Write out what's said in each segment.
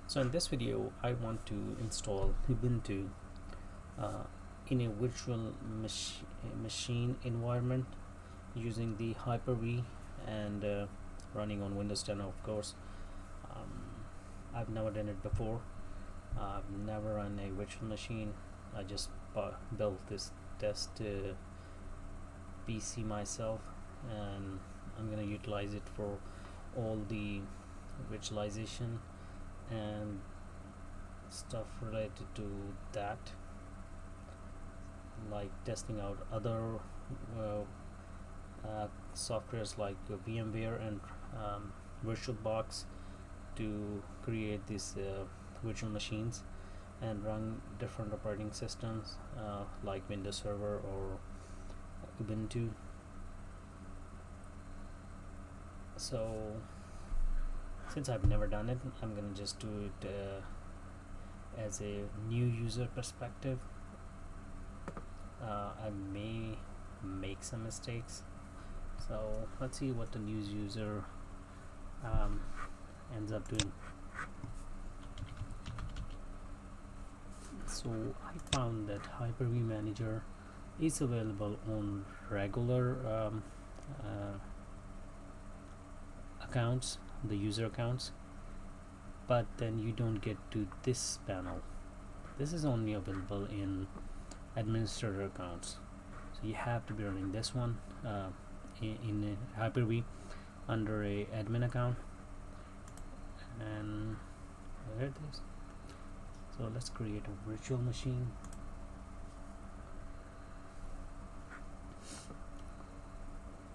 So in this video I want to install Ubuntu uh, in a virtual machine environment using the Hyper-V and running on Windows 10, of course. I've never done it before. I've never run a virtual machine. I just built this test PC myself, and I'm gonna utilize it for all the virtualization and stuff related to that, like testing out other softwares like VMware and VirtualBox to create these virtual machines and run different operating systems like Windows Server or Ubuntu. So since I've never done it, I'm gonna just do it as a new user perspective. I may make some mistakes, so let's see what the new user ends up doing. So I found that Hyper-V Manager is available on regular accounts, the user accounts, but then you don't get to this panel. This is only available in administrator accounts, so you have to be running this one in Hyper-V under a admin account, and there it is. So let's create a virtual machine.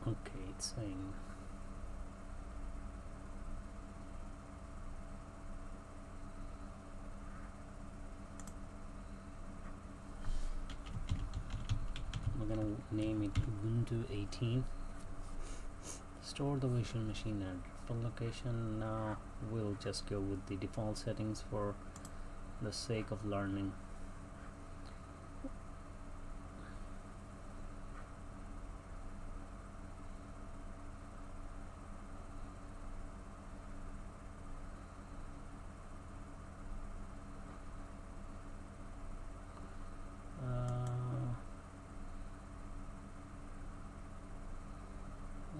Okay, it's saying we're gonna name it Ubuntu 18. Store the virtual machine at default location. Now we'll just go with the default settings for the sake of learning.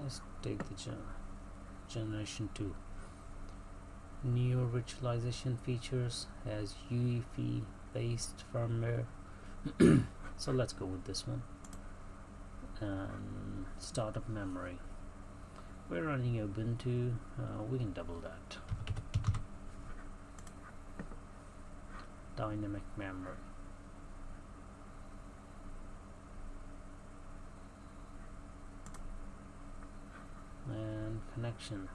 Let's take the generation 2. Newer virtualization features has UEFI based firmware. So let's go with this one. Startup memory. We're running Ubuntu. We can double that. Dynamic memory. And connection.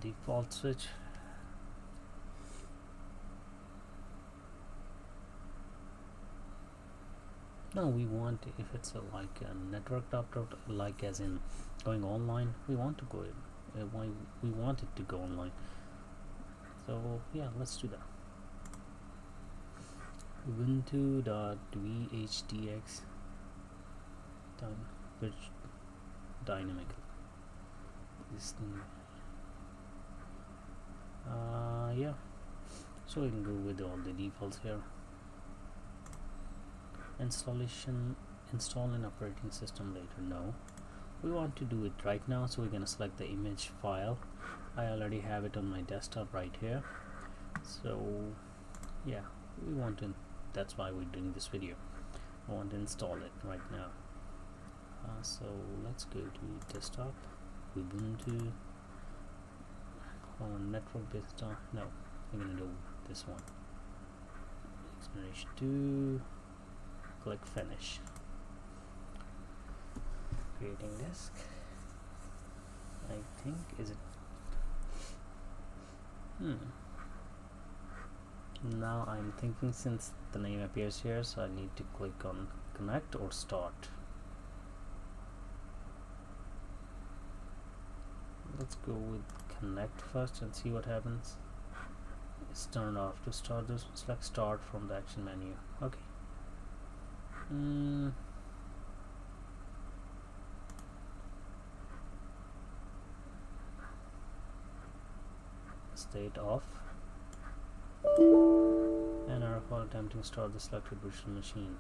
Default switch. No, we want, if it's like a network adapter, like as in going online, we want to go we want it to go online. So yeah, let's do that. Ubuntu.vhdx which dynamic this thing. Yeah, so we can go with all the defaults here. Install an operating system later. No, we want to do it right now, so we're gonna select the image file. I already have it on my desktop right here, so yeah, we want to, that's why we're doing this video. I want to install it right now. So let's go to desktop, Ubuntu on network based on, no, we're gonna do this one, generation 2. Click finish. Creating disk. I think, is it now I'm thinking, since the name appears here, so I need to click on connect or start. Let's go with connect first and see what happens. It's turned off. To start this, select start from the action menu. Okay. state off, and error while attempting to start the selected virtual machine.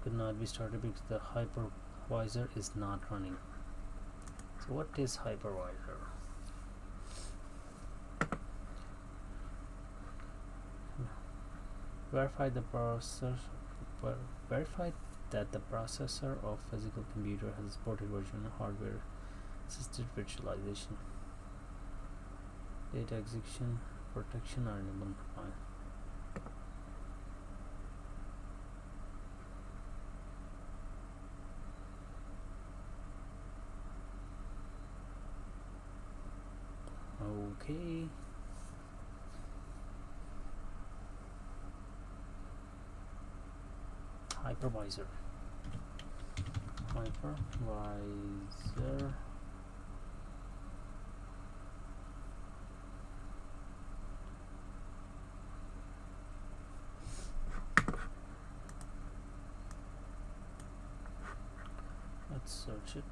Could not be started because the hypervisor is not running. So what is hypervisor? Verify that the processor of physical computer has supported version of hardware assisted virtualization. Data execution protection are enabled. Fine. Okay. Hypervisor. Let's search it.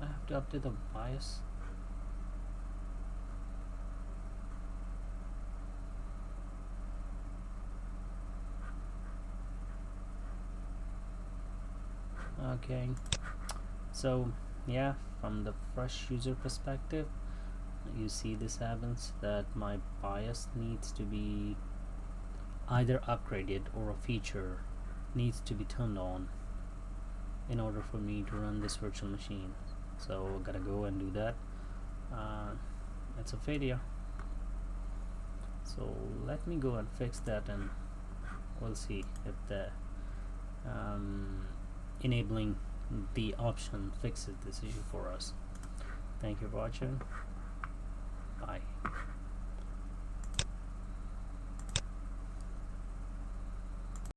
I have to update the BIOS. Okay, so yeah, from the fresh user perspective, you see this happens that my BIOS needs to be either upgraded or a feature needs to be turned on in order for me to run this virtual machine. So I gotta go and do that. It's a failure, so let me go and fix that, and we'll see if the enabling the option fixes this issue for us. Thank you for watching. Bye.